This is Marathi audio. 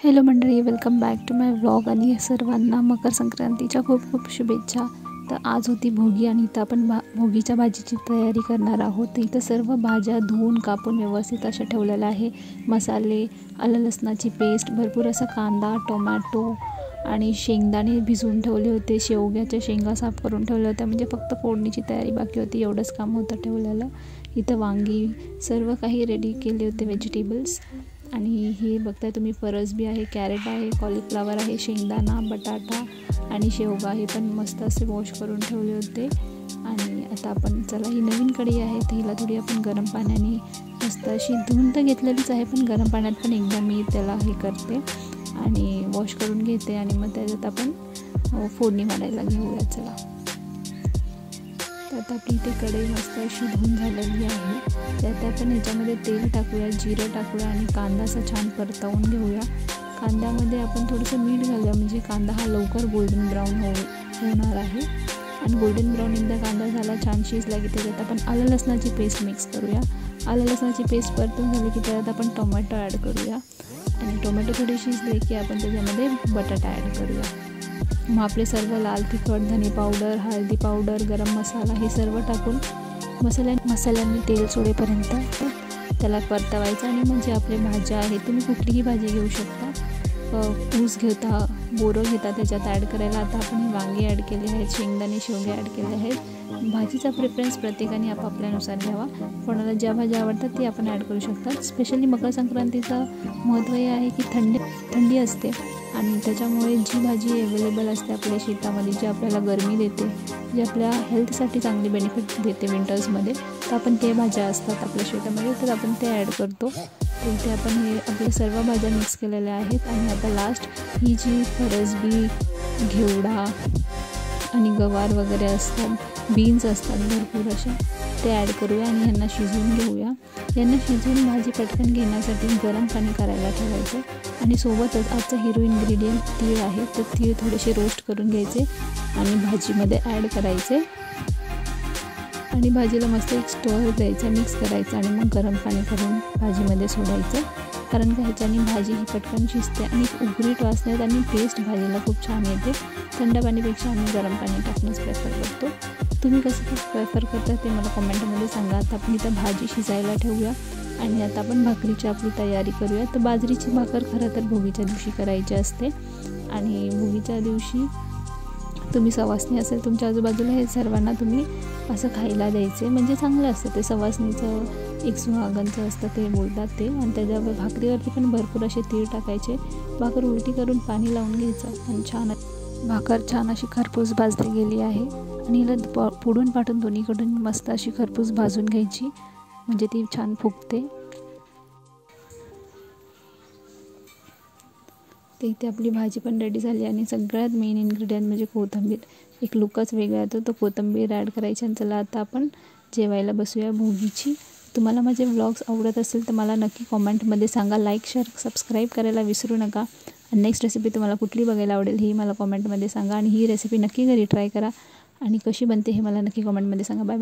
हॅलो मंडळी, welcome back to my vlog आणि सर्वांना मकर संक्रांतीच्या खूप खूप शुभेच्छा. तर आज होती भोगी आणि इथं आपण भोगीच्या भाजीची तयारी करणार आहोत. तर इथं सर्व भाज्या धुवून कापून व्यवस्थित अशा ठेवलेल्या आहे. मसाले, आलं लसणाची पेस्ट, भरपूर असा कांदा, टोमॅटो आणि शेंगदाणे भिजवून ठेवले होते. शेवग्याच्या शेंगा साफ करून ठेवल्या होत्या. म्हणजे फक्त फोडणीची तयारी बाकी होती, एवढंच काम होतं ठेवलेलं. इथं वांगी, सर्व काही रेडी केले होते व्हेजिटेबल्स. आणि हे बघताय तुम्ही, फरसबी आहे, कॅरेट आहे, कॉलीफ्लावर आहे, शेंगदाणा, बटाटा आणि शेवगा हे पण मस्त असे वॉश करून ठेवले होते. आणि आता आपण चला, ही नवीन कढई आहे तर हिला थोडी आपण गरम पाण्याने मस्त अशी धुवून तर घेतलेलीच आहे, पण गरम पाण्यात पण एकदा मी त्याला हे करते आणि वॉश करून घेते. आणि मग त्याच्यात आपण फोडणी मारायला घेऊया. चला, तर आता आपली इथे कढई मस्त अशी धुवून झालेली आहे. त्यात आपण ह्याच्यामध्ये तेल टाकूया, जिरं टाकूया आणि कांदा असा छान परतवून घेऊया. कांद्यामध्ये आपण थोडंसं मीठ घालूया, म्हणजे कांदा हा लवकर गोल्डन ब्राऊन होणार आहे. आणि गोल्डन ब्राऊन एकदा कांदा झाला, छान शिजला की त्याच्यात आपण आलं लसणाची पेस्ट मिक्स करूया. आलं लसणाची पेस्ट परतून झाली की त्याच्यात आपण टोमॅटो ॲड करूया. आणि टोमॅटो थोडी शिजले की आपण त्याच्यामध्ये बटाटा ॲड करूया. मग आपले सर्व लाल तिखट, धने पावडर, हळदी पावडर, गरम मसाला हे सर्व टाकून मसाल्यांनी तेल सोडेपर्यंत त्याला परतवायचं. आणि म्हणजे आपले भाज्या आहेत, तुम्ही कुठलीही भाजी घेऊ शकता. ऊस घेता, बोरं घेता त्याच्यात ॲड करायला. आता आपण वांगे ॲड केले आहेत, शेंगदाणे शेवगे ॲड केले आहेत. भाजीचा प्रेफरन्स प्रत्येकाने आपापल्यानुसार घ्यावा. कोणाला ज्या भाज्या आवडतात ती आपण ॲड करू शकतात. स्पेशली मकर संक्रांतीचं महत्त्व हे आहे की थंडी असते आणि त्याच्यामुळे जी भाजी अवेलेबल असते आपल्या शेतामध्ये, जी आपल्याला गरमी देते, जी आपल्या हेल्थसाठी चांगली बेनिफिट देते विंटर्समध्ये, तर आपण ते भाज्या असतात आपल्या शेतामध्ये, तर आपण ते ॲड करतो. तर इथे आपण हे आपल्या सर्व भाज्या मिक्स केलेल्या आहेत. आणि आता लास्ट ही जी फरसबी, घेवडा आणि गवार वगैरे असतात, बीन्स असतात भरपूर असे, ते ॲड करूया आणि ह्यांना शिजवून घेऊया. यांना शिजवून भाजी पटकन घेण्यासाठी गरम पाणी करायला ठेवायचं. आणि सोबतच आजचा हिरो इन्ग्रेडियंट तीळ आहे, तर तीळ थोडेसे रोस्ट करून घ्यायचे आणि भाजीमध्ये ॲड करायचे. आणि भाजीला मस्त एक स्टर द्यायचा, मिक्स करायचं आणि मग गरम पाणी करून भाजीमध्ये सोडायचं. कारण का ह्याच्याने भाजी ही पटकन शिजते आणि उकळीत वासण्यात आणि टेस्ट भाजीला खूप छान येते. थंड पाणीपेक्षा आम्ही गरम पाणी टाकणंच प्रेफर करतो. तुम्ही कसं प्रेफर करता ते मला कमेंटमध्ये सांगा. आता आपण इथं भाजी शिजायला ठेवूया आणि आता आपण भाकरीची आपली तयारी करूया. तर बाजरीची भाकर खरं तर भोगीच्या दिवशी करायची असते. आणि भोगीच्या दिवशी तुम्ही सवासणी असेल तुमच्या आजूबाजूला, हे सर्वांना तुम्ही असं खायला द्यायचे, म्हणजे चांगलं असतं ते. सवासणीचं एक सुहागनचं असतं ते बोलतात ते. आणि त्याच्यावर भाकरीवरती पण भरपूर असे तीळ टाकायचे. भाकर उलटी करून पाणी लावून घ्यायचं आणि छान भाकर छान अशी खरपूस भाजली गेली आहे. आणि हिला पुढून पाठून दोन्हीकडून मस्त अशी खरपूस भाजून घ्यायची, म्हणजे ती छान फुगते. ते इथे आपली भाजी पण रेडी झाली. आणि सगळ्यात मेन इन्ग्रेडियंट म्हणजे कोथिंबीर. एक लुकच वेगळा येतो, तो कोथिंबीर ॲड करायची. आणि चला आता आपण जेवायला बसूया भोगीची. तुम्हाला माझे व्लॉग्स आवडत असेल तर मला नक्की कॉमेंटमध्ये सांगा. लाईक, शेअर, सबस्क्राईब करायला विसरू नका. आणि नेक्स्ट रेसिपी तुम्हाला कुठली बघायला आवडेल ही मला कॉमेंटमध्ये सांगा. आणि ही रेसिपी नक्की घरी ट्राय करा आणि कशी बनते हे मला नक्की कॉमेंटमध्ये सांगा. बाय.